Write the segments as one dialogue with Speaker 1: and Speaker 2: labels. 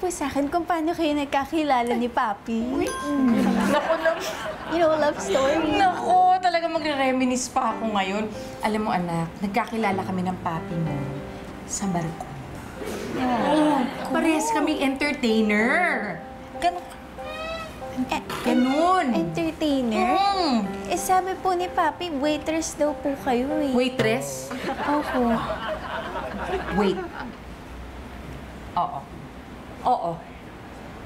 Speaker 1: po sa akin kung paano kayo nagkakilala ni Papi.
Speaker 2: Naku,
Speaker 1: You know, love story.
Speaker 2: naku, talaga magre-reminisce pa ako ngayon. Alam mo, anak, nagkakilala kami ng papi mo sa barko. Oh, parehas kaming entertainer. Ganun.
Speaker 1: Entertainer? Eh, sabi po ni Papi, waitress daw po kayo eh.
Speaker 2: Waitress?
Speaker 1: Opo.
Speaker 2: Wait. Oo. Oo.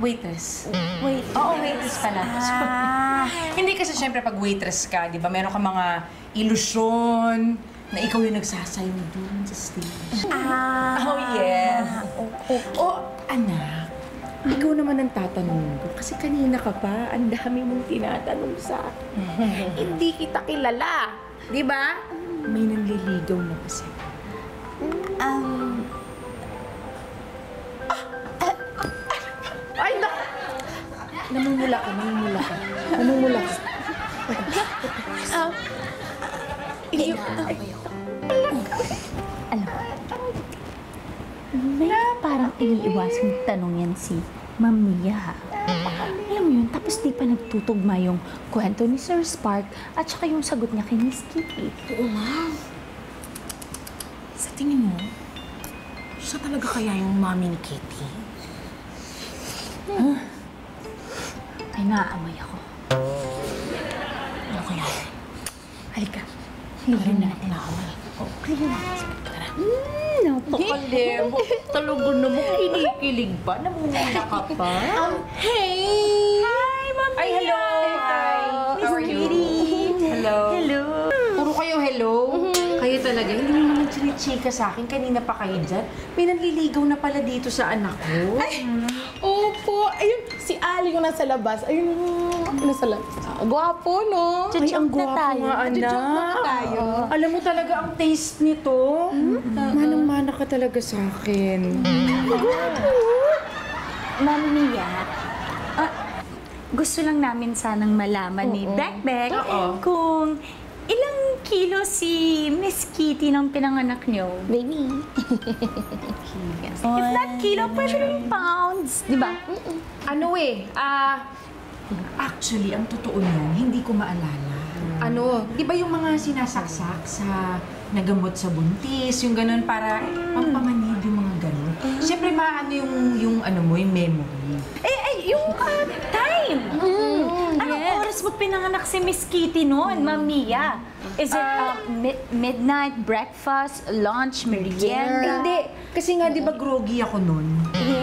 Speaker 2: Waitress.
Speaker 1: Wait.
Speaker 2: Oo, waitress pala. Hindi kasi syempre pag waitress ka, di ba, meron ka mga ilusyon na ikaw yung nagsasayong doon sa stage. Oh, yes. Oh, anak, ikaw naman ang tatanungin ko. Kasi kanina ka pa, ang dami mong tinatanong sa akin. Hindi kita kilala. Di ba? May nanliligaw na kasi. Ay, naku! Namumula ka.
Speaker 3: Alam mo, may parang iniiwasang tanong yan si Ma'am Mia. Alam mo yun, tapos di pa nagtutugma yung kwento ni Sir Spark at saka yung sagot niya kay Miss Kitty.
Speaker 4: Oo, ma'am. Sa tingin mo, siya talaga kaya yung mami ni Kitty?
Speaker 3: Ay, naaamoy ako.
Speaker 4: Ano kaya?
Speaker 3: Halika. Clearin natin. Clearin natin.
Speaker 2: Napakalebo. Talaga naman kinikilig pa. Namumula ka pa.
Speaker 4: Hey!
Speaker 3: Hi, Ma'am
Speaker 2: Ay, hello! Hi! How are you? Hello.
Speaker 3: Hello.
Speaker 2: Puro kayo hello. Kayo talaga. Hindi mo naman chinichika sa akin. Kanina pa kayo dyan. May nanliligaw na pala dito sa anak ko.
Speaker 4: Opo! Ayun, si Ali yung nasa labas. Ayun, nasa labas. Gwapo, no?
Speaker 2: Ay, ang gwapo nga,
Speaker 4: Joke na
Speaker 2: anak.
Speaker 4: tayo.
Speaker 2: Alam mo talaga ang taste nito. Manang-mana ka talaga sa akin.
Speaker 3: Ma'am Mia, gusto lang namin sanang malaman ni Bekbek kung ilang kilo si Miss Kitty nang pinanganak niyo.
Speaker 1: Baby.
Speaker 3: If not kilo, pwede rin pounds, di ba?
Speaker 2: Ano actually, ang totoo niyan, hindi ko maalala. Ano, di ba yung mga sinasaksak sa nagamot sa buntis, yung ganun para pampamanid yung mga ganun. Siyempre, maano yung ano mo, yung memory.
Speaker 3: Yung time! Anong oras mo pinanganak si Miss Kitty noon, Ma'am Mia? Is it midnight, breakfast, lunch, merienda?
Speaker 2: Hindi. Kasi nga, di ba, groggy ako nun.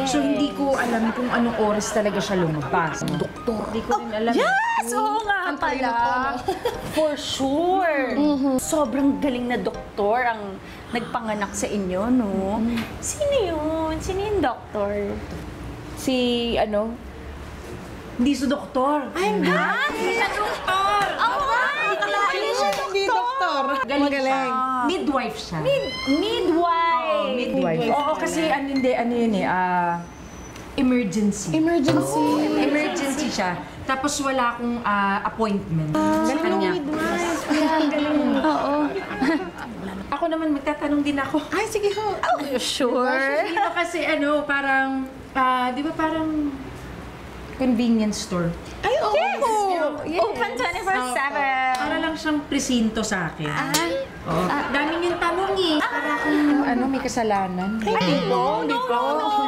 Speaker 2: So, hindi ko alam kung anong oras talaga siya lumabas. Doktor. Hindi ko rin alam.
Speaker 3: Yes! Oo nga pala. For sure. Sobrang galing na doktor ang nagpanganak sa inyo, no? Sino yun? Sino yung doktor?
Speaker 2: Si, hindi si doktor.
Speaker 3: Ay, hindi siya doktor! Hindi siya
Speaker 4: Hindi, doktor.
Speaker 2: Galing siya. Midwife siya.
Speaker 3: Midwife!
Speaker 2: Midwife. Oo, kasi ano yun emergency. Emergency siya. Tapos wala akong appointment sa kanya.
Speaker 3: Oo.
Speaker 2: Ako naman, magtatanong din ako.
Speaker 4: Ay, sige ho.
Speaker 3: Sure?
Speaker 2: Di ba kasi parang, di ba parang convenience store?
Speaker 4: Ay, oo.
Speaker 3: Open 24/7.
Speaker 2: Para lang siyang presinto sa akin. Daming yung tanong eh. Para akong may kasalanan. Hindi po.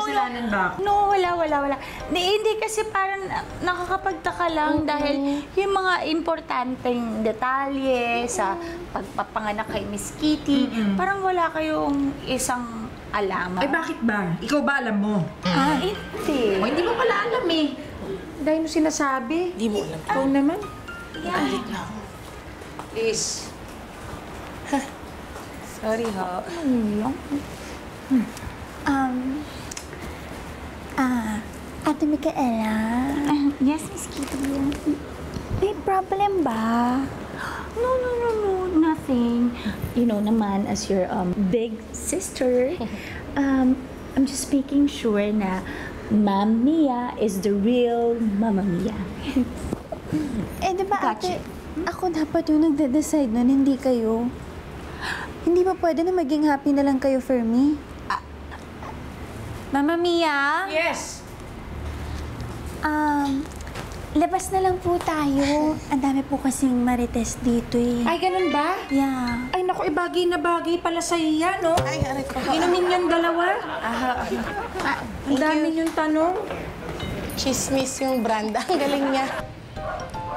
Speaker 2: Kasalanan ba ako?
Speaker 3: No, wala. Hindi kasi parang nakakapagtaka lang dahil yung mga importanteng detalye sa pagpapanganak kay Miss Kitty, parang wala kayong isang alaman.
Speaker 2: Ay, bakit ba? Ikaw ba alam mo?
Speaker 3: Hindi.
Speaker 2: O, hindi mo pala alam eh. Dahil mo sinasabi.
Speaker 4: Hindi mo alam.
Speaker 2: Ikaw naman.
Speaker 4: Alit lang.
Speaker 2: Please.
Speaker 4: Sorry, ho.
Speaker 1: Ate Micaela,
Speaker 3: Yes, Miss Kitty.
Speaker 1: may problem ba?
Speaker 3: No, nothing. You know naman, as your big sister, I'm just making sure na Ma'am Mia is the real Mama Mia.
Speaker 1: Eh, di ba
Speaker 3: Gotcha.
Speaker 1: ate, ako dapat yung nagde-decide nun, hindi kayo. Hindi ba pwede na maging happy na lang kayo for me? Mama Mia?
Speaker 2: Yes.
Speaker 1: Labas na lang po tayo. Ang dami po kasing marites dito eh.
Speaker 2: Ay, ganun ba?
Speaker 1: Yeah.
Speaker 2: Ay, naku, bagay na bagay pala sa iya, no?
Speaker 4: Ay, aray ko.
Speaker 2: Inumin yung dalawa. Ang dami yung tanong.
Speaker 4: Chismis yung brand. Ang galing niya.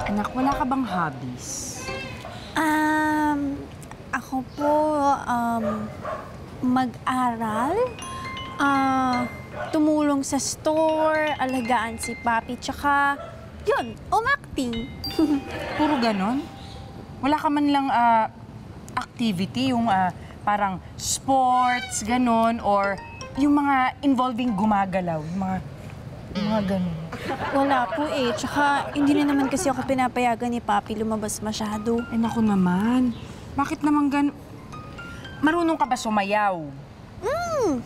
Speaker 2: Anak, wala ka bang hobbies?
Speaker 1: Ako po, mag-aral, tumulong sa store, alagaan si Papi, tsaka, yun, umacting.
Speaker 2: Puro ganon? Wala ka man lang activity, yung parang sports, ganon, or yung mga involving gumagalaw, yung mga ganon.
Speaker 1: Wala po eh, tsaka hindi na naman kasi ako pinapayagan ni Papi lumabas masyado.
Speaker 2: Ay, naku naman. Bakit naman ganon? Marunong ka ba sumayaw?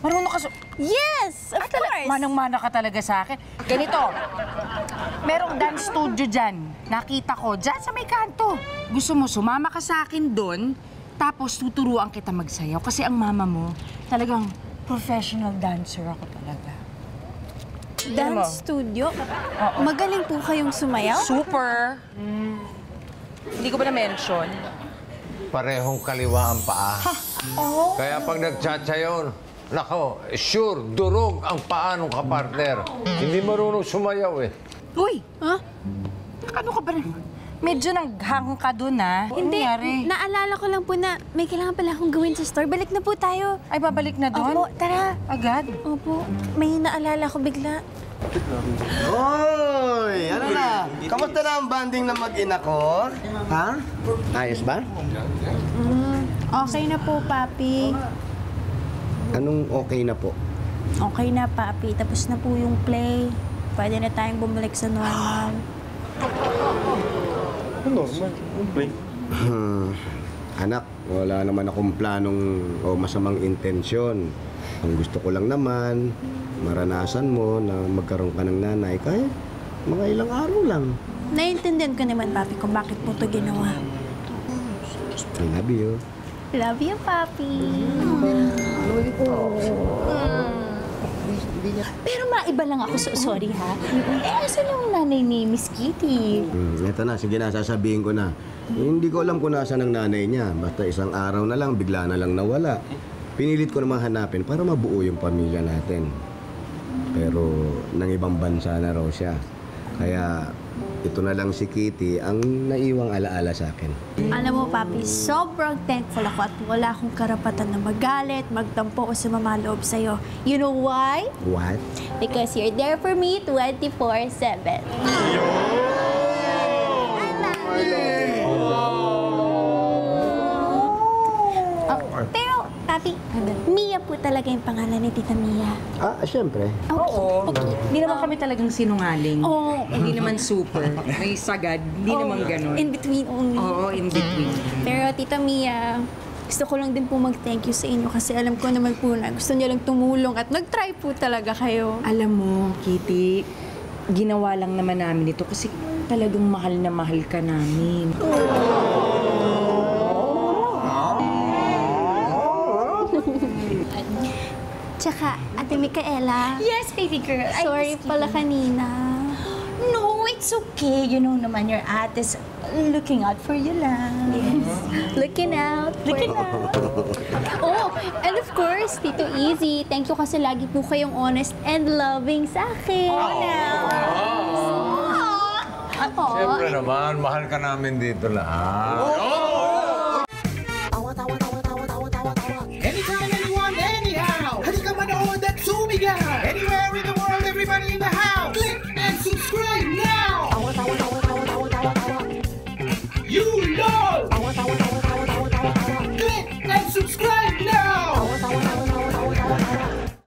Speaker 2: Marunong ka
Speaker 1: Yes, of course!
Speaker 2: Manang-mana ka talaga sa akin. Ganito, merong dance studio dyan. Nakita ko, dyan sa may kanto. Gusto mo, sumama ka sa akin doon, tapos tuturuan kita magsayaw. Kasi ang mama mo, talagang professional dancer ako talaga.
Speaker 1: Dance studio? Magaling po kayong sumayaw?
Speaker 2: Super! Hindi ko ba na-mention?
Speaker 5: Parehong kaliwa ang paa. Kaya pag nagtsatsayaw, nako, sure, durog ang paa ng kapartner. Hindi marunong sumayaw eh.
Speaker 2: Uy!
Speaker 1: Huh?
Speaker 2: Ano ka ba? Medyo nanghang ka doon, ha?
Speaker 1: Hindi,
Speaker 2: Nangyari?
Speaker 1: naalala ko lang po na may kailangan pala akong gawin sa store. Balik na po tayo.
Speaker 2: Ay, babalik na doon?
Speaker 1: Opo, tara.
Speaker 2: Agad?
Speaker 1: Opo, may naalala ko bigla.
Speaker 6: Hoy! Ano na? Kamusta na ang banding na mag-ina ko? Ha? Ayos ba?
Speaker 1: Okay na po, Papi.
Speaker 6: Anong okay na po?
Speaker 1: Okay na, Papi. Tapos na po yung play. Pwede na tayong bumalik sa normal.
Speaker 6: Anak, wala naman akong planong o masamang intensyon. Ang gusto ko lang naman, maranasan mo na magkaroon ka ng nanay kahit mga ilang araw lang.
Speaker 1: Naiintindihan ko naman, Papi, kung bakit po ito ginawa.
Speaker 6: I love you.
Speaker 1: Love you, Papi.
Speaker 3: Pero maiba lang ako, sorry ha. Asan yung nanay ni Miss Kitty?
Speaker 6: Eto na, sige na, sasabihin ko na. Hindi ko alam kung nasaan ang nanay niya. Basta isang araw na lang, bigla na lang nawala. Pinilit ko naman hanapin para mabuo yung pamilya natin. Pero nang ibang bansa na raw siya. Kaya ito na lang si Kitty ang naiwang alaala sa akin.
Speaker 1: Alam mo, Papi, sobrang thankful ako at wala akong karapatan na magalit, magtampo o sumama loob sa'yo. You know why?
Speaker 6: What?
Speaker 1: Because you're there for me 24/7. Pero, Papi, Mia po talaga yung pangalan ni Tita Mia.
Speaker 6: Siyempre.
Speaker 2: Oo. Hindi naman kami talagang sinungaling.
Speaker 1: Oo.
Speaker 2: Hindi naman super. May sagad. Hindi naman ganun.
Speaker 1: In between only.
Speaker 2: Oo, in between.
Speaker 1: Pero, Tita Mia, gusto ko lang din po mag-thank you sa inyo kasi alam ko naman po na gusto niyo lang tumulong at nag-try po talaga kayo.
Speaker 2: Alam mo, Kitty, ginawa lang naman namin ito kasi talagang mahal na mahal ka namin.
Speaker 1: Tsaka, Ate Micaela.
Speaker 3: Yes, baby girl.
Speaker 1: Sorry pala kanina.
Speaker 3: No, it's okay. You know naman your ate is looking out for you lang.
Speaker 1: Yes. Looking out.
Speaker 3: Looking out.
Speaker 1: Oh, and of course, Tito Easy, thank you kasi lagi po kayong honest and loving sa akin.
Speaker 5: Siyempre naman, mahal ka namin dito lahat.